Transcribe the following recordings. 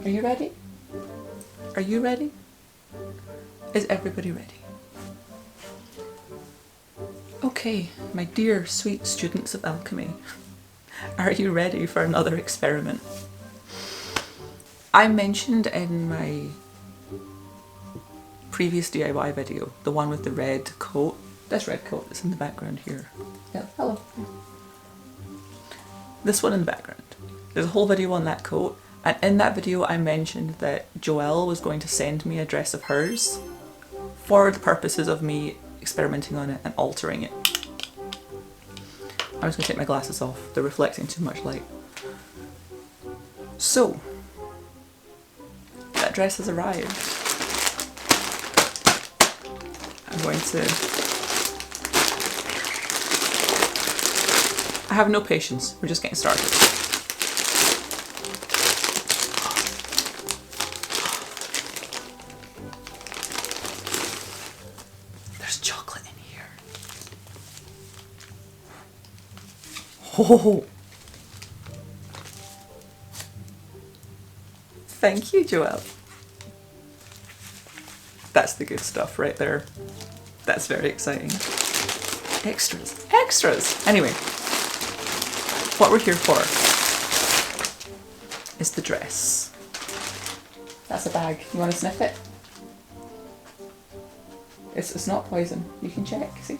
Are you ready? Are you ready? Is everybody ready? Okay, my dear sweet students of alchemy, are you ready for another experiment? I mentioned in my previous DIY video, the one with the red coat, this red coat that's in the background here. Yeah, hello. This one in the background. There's a whole video on that coat, and in that video I mentioned that Joelle was going to send me a dress of hers for the purposes of me experimenting on it and altering it. I'm just going to take my glasses off, they're reflecting too much light. So, that dress has arrived. I'm going to... I have no patience, we're just getting started. There's chocolate in here. Oh! Thank you, Joelle. That's the good stuff right there. That's very exciting. Extras. Extras! Anyway, what we're here for is the dress. That's a bag. You want to sniff it? It's not poison. You can check, see?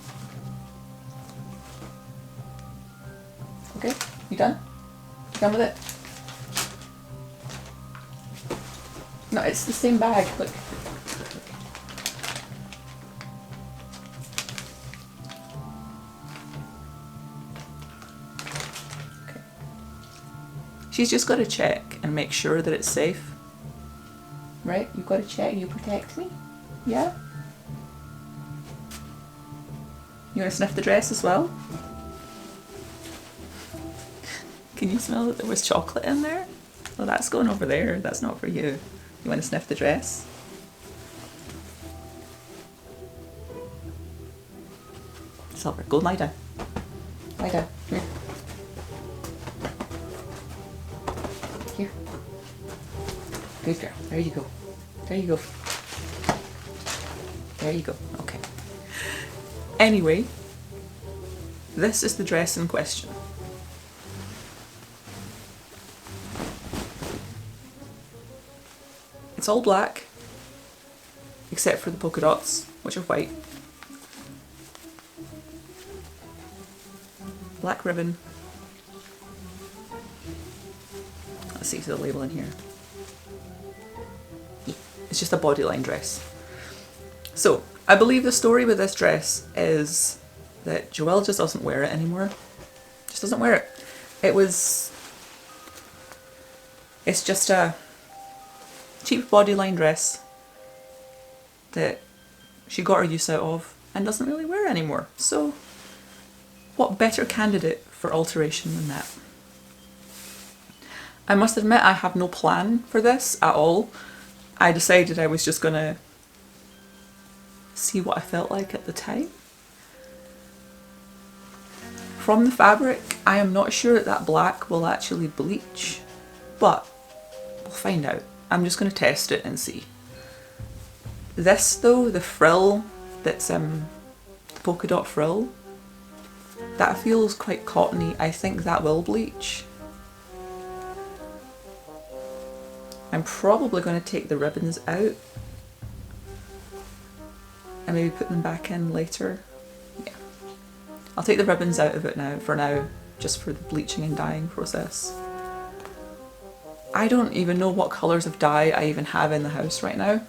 Okay, you done? You done with it? No, it's the same bag, look. Okay. She's just got to check and make sure that it's safe. Right? You've got to check, you protect me? Yeah? You want to sniff the dress as well? Can you smell that there was chocolate in there? Well, that's going over there. That's not for you. You want to sniff the dress? Silver, go lie down. Lie down. Here. Here. Good girl. There you go. There you go. There you go. Okay. Anyway, this is the dress in question. It's all black, except for the polka dots, which are white. Black ribbon. Let's see the label in here. Yeah, it's just a bodyline dress. So, I believe the story with this dress is that Joelle just doesn't wear it anymore. Just doesn't wear it. It's just a cheap bodyline dress that she got her use out of and doesn't really wear anymore. So what better candidate for alteration than that? I must admit I have no plan for this at all. I decided I was just gonna see what I felt like at the time. From the fabric, I am not sure that black will actually bleach, but we'll find out. I'm just going to test it and see. This though, the frill that's polka dot frill, that feels quite cottony. I think that will bleach. I'm probably going to take the ribbons out and maybe put them back in later. Yeah. I'll take the ribbons out of it now, for now, just for the bleaching and dyeing process. I don't even know what colours of dye I even have in the house right now.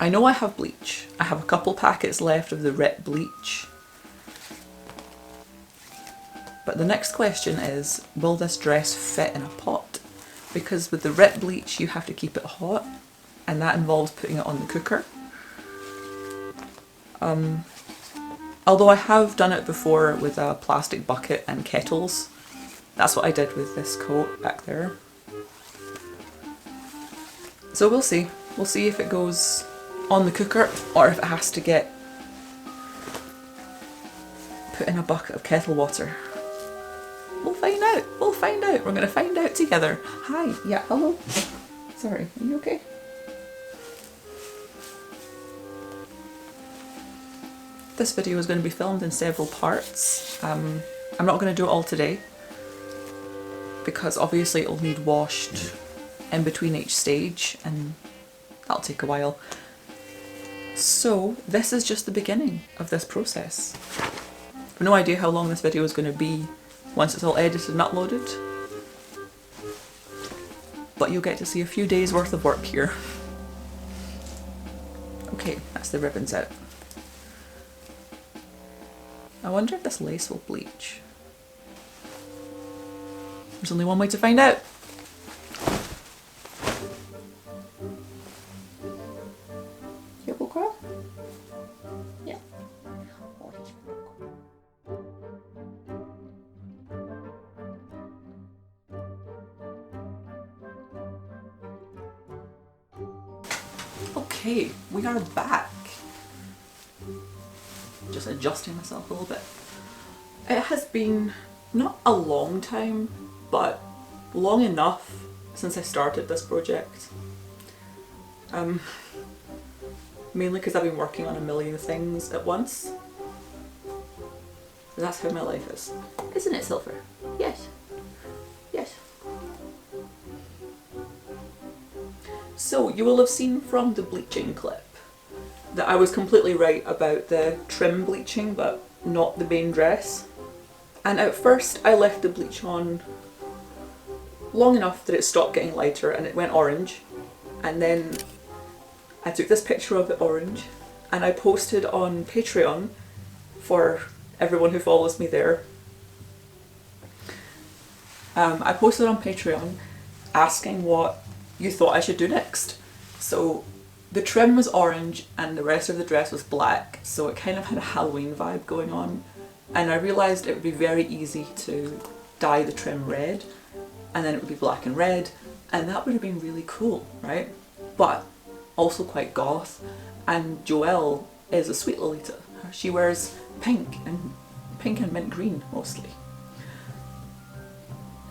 I know I have bleach. I have a couple packets left of the red bleach. But the next question is, will this dress fit in a pot? Because with the red bleach you have to keep it hot, and that involves putting it on the cooker. Although I have done it before with a plastic bucket and kettles. That's what I did with this coat back there. So we'll see. We'll see if it goes on the cooker or if it has to get put in a bucket of kettle water. We'll find out. We'll find out. We're going to find out together. Hi. Yeah, hello. Sorry, are you okay? This video is going to be filmed in several parts. I'm not going to do it all today because obviously it'll need washed in between each stage and that'll take a while. So this is just the beginning of this process. I've no idea how long this video is going to be once it's all edited and uploaded, but you'll get to see a few days worth of work here. Okay, that's the ribbons out. I wonder if this lace will bleach. There's only one way to find out. You go, girl? Yeah. Okay, we are back. Just adjusting myself a little bit. It has been not a long time, but long enough since I started this project. Mainly because I've been working on a million things at once. That's how my life is. Isn't it, Silver? Yes. Yes. So you will have seen from the bleaching clip that I was completely right about the trim bleaching, but not the main dress. And at first I left the bleach on long enough that it stopped getting lighter and it went orange. And then I took this picture of it orange and I posted on Patreon for everyone who follows me there. I posted on Patreon asking what you thought I should do next. So the trim was orange and the rest of the dress was black, so it kind of had a Halloween vibe going on. And I realised it would be very easy to dye the trim red and then it would be black and red, and that would have been really cool, right? But also quite goth, and Joelle is a sweet Lolita. She wears pink and mint green mostly.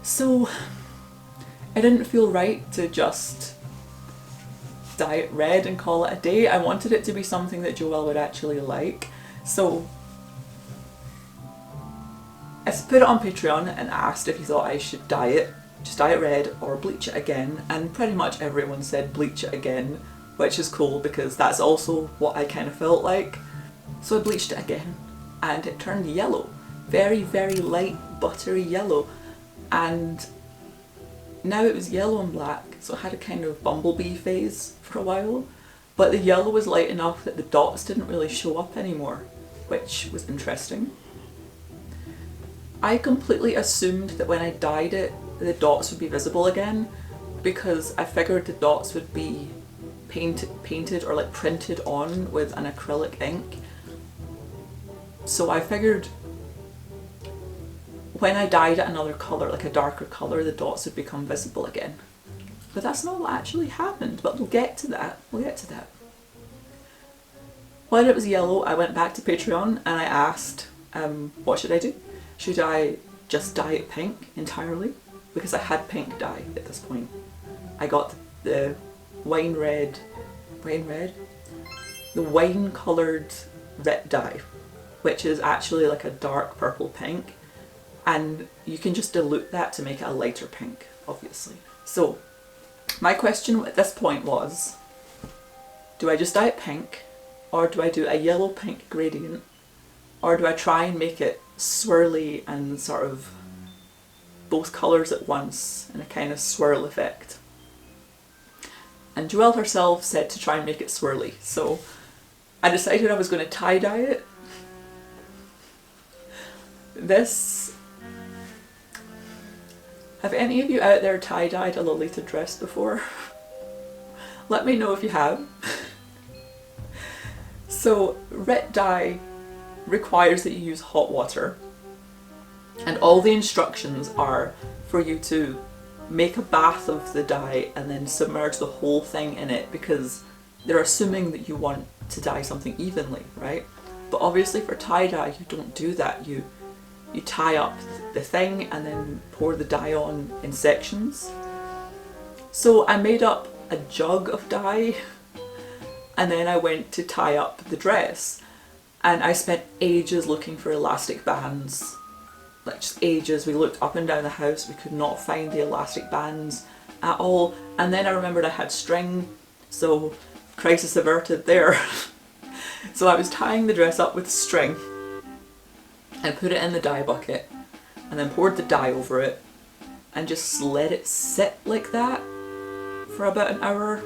So it didn't feel right to just dye it red and call it a day. I wanted it to be something that Joelle would actually like. So I put it on Patreon and asked if he thought I should dye it, just dye it red or bleach it again, and pretty much everyone said bleach it again, which is cool because that's also what I kind of felt like. So I bleached it again and it turned yellow, very, very light buttery yellow, and now it was yellow and black, so it had a kind of bumblebee phase for a while, but the yellow was light enough that the dots didn't really show up anymore, which was interesting. I completely assumed that when I dyed it, the dots would be visible again, because I figured the dots would be painted or like printed on with an acrylic ink. So I figured when I dyed it another colour, like a darker colour, the dots would become visible again. But that's not what actually happened, but we'll get to that. We'll get to that. When it was yellow, I went back to Patreon and I asked, what should I do? Should I just dye it pink entirely? Because I had pink dye at this point. I got the wine coloured red dye, which is actually like a dark purple pink, and you can just dilute that to make it a lighter pink, obviously. So my question at this point was, do I just dye it pink, or do I do a yellow pink gradient, or do I try and make it swirly and sort of both colours at once in a kind of swirl effect? And Joelle herself said to try and make it swirly, so I decided I was going to tie-dye it. Have any of you out there tie-dyed a Lolita dress before? Let me know if you have. So red dye requires that you use hot water, and all the instructions are for you to make a bath of the dye and then submerge the whole thing in it, because they're assuming that you want to dye something evenly, right? But obviously for tie-dye you don't do that. You you tie up the thing and then pour the dye on in sections. So I made up a jug of dye and then I went to tie up the dress, and I spent ages looking for elastic bands, like just ages. We looked up and down the house, we could not find the elastic bands at all, and then I remembered I had string, so crisis averted there. So I was tying the dress up with string and put it in the dye bucket and then poured the dye over it and just let it sit like that for about an hour.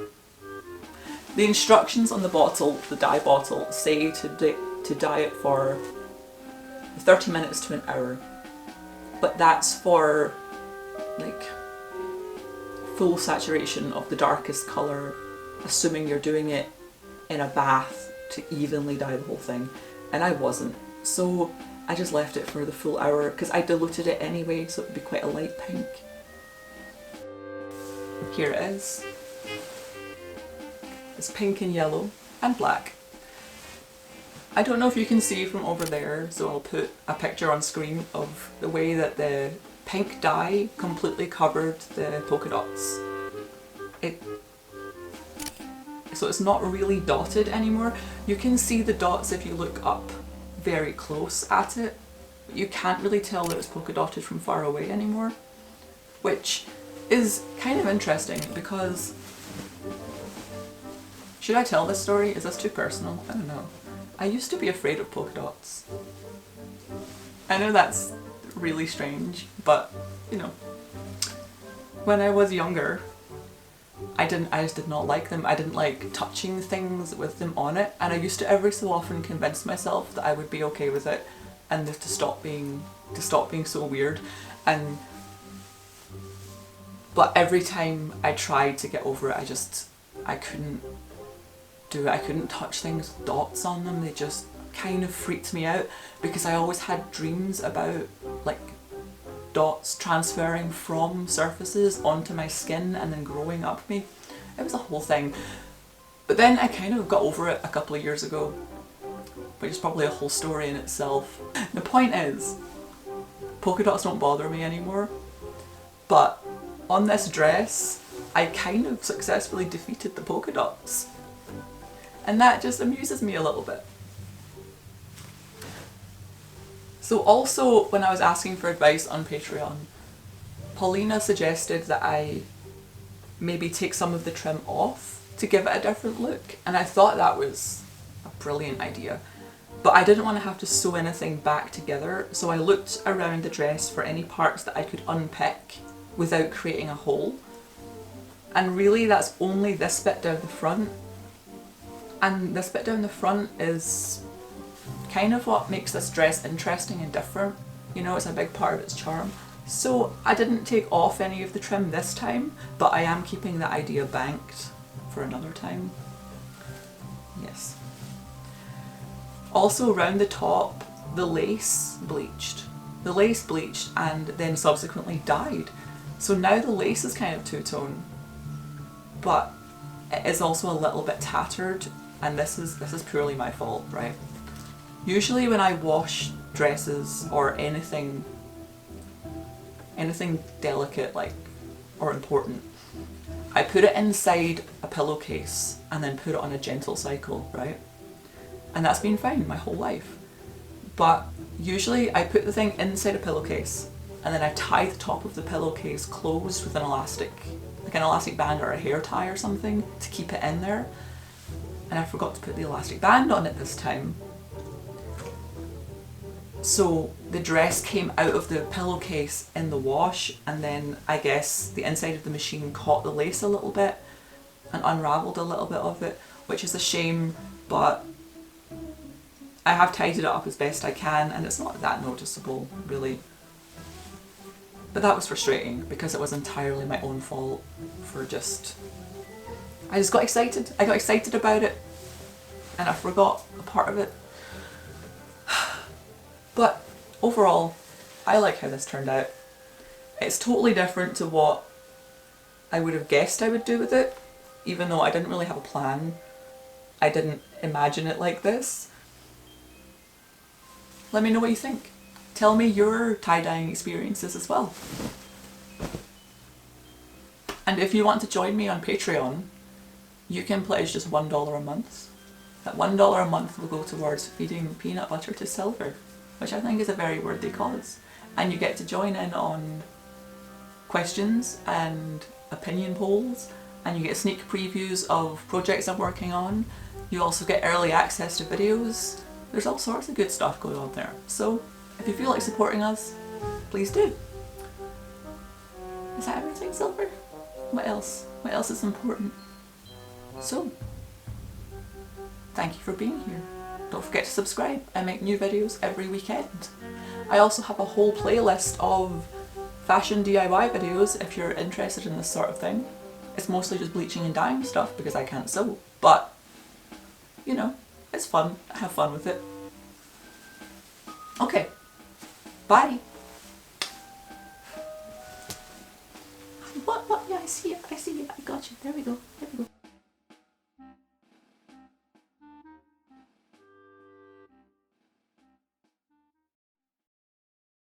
The instructions on the bottle, the dye bottle, say to dye it for 30 minutes to an hour, but that's for like full saturation of the darkest colour, assuming you're doing it in a bath to evenly dye the whole thing, and I wasn't, so I just left it for the full hour because I diluted it anyway, so it would be quite a light pink. Here it is. It's pink and yellow and black. I don't know if you can see from over there, so I'll put a picture on screen of the way that the pink dye completely covered the polka dots. So it's not really dotted anymore. You can see the dots if you look up very close at it, but you can't really tell that it's polka dotted from far away anymore, which is kind of interesting because... Should I tell this story? Is this too personal? I don't know. I used to be afraid of polka dots. I know that's really strange, but you know, when I was younger, I just did not like them. I didn't like touching things with them on it, and I used to every so often convince myself that I would be okay with it and to stop being so weird. But every time I tried to get over it, I couldn't do it. I couldn't touch things with dots on them. They just kind of freaked me out because I always had dreams about like dots transferring from surfaces onto my skin and then growing up me. It was a whole thing. But then I kind of got over it a couple of years ago, which is probably a whole story in itself. The point is, polka dots don't bother me anymore, but on this dress I kind of successfully defeated the polka dots, and that just amuses me a little bit. So also, when I was asking for advice on Patreon, Paulina suggested that I maybe take some of the trim off to give it a different look, and I thought that was a brilliant idea. But I didn't want to have to sew anything back together, so I looked around the dress for any parts that I could unpick without creating a hole. And really that's only this bit down the front. And this bit down the front is kind of what makes this dress interesting and different. You know, it's a big part of its charm. So I didn't take off any of the trim this time, but I am keeping the idea banked for another time. Yes. Also around the top, the lace bleached. The lace bleached and then subsequently dyed. So now the lace is kind of two-tone, but it is also a little bit tattered, and this is purely my fault, right? Usually when I wash dresses or anything delicate or important, I put it inside a pillowcase and then put it on a gentle cycle, right? And that's been fine my whole life. But usually I put the thing inside a pillowcase and then I tie the top of the pillowcase closed with an elastic, like an elastic band or a hair tie or something to keep it in there. And I forgot to put the elastic band on it this time. So the dress came out of the pillowcase in the wash, and then I guess the inside of the machine caught the lace a little bit and unravelled a little bit of it, which is a shame, but I have tidied it up as best I can and it's not that noticeable really. But that was frustrating because it was entirely my own fault for I just got excited. I got excited about it and I forgot a part of it. But overall, I like how this turned out. It's totally different to what I would have guessed I would do with it, even though I didn't really have a plan. I didn't imagine it like this. Let me know what you think. tell me your tie-dyeing experiences as well. And if you want to join me on Patreon, you can pledge just $1 a month. That $1 a month will go towards feeding peanut butter to Silver, which I think is a very worthy cause. And you get to join in on questions and opinion polls, and you get sneak previews of projects I'm working on. You also get early access to videos. There's all sorts of good stuff going on there. So if you feel like supporting us, please do. Is that everything, Silver? What else? What else is important? So, thank you for being here. Don't forget to subscribe. I make new videos every weekend. I also have a whole playlist of fashion DIY videos if you're interested in this sort of thing. It's mostly just bleaching and dyeing stuff because I can't sew, but you know, it's fun. I have fun with it. Okay, bye. What? Yeah, I see it. I got you. There we go.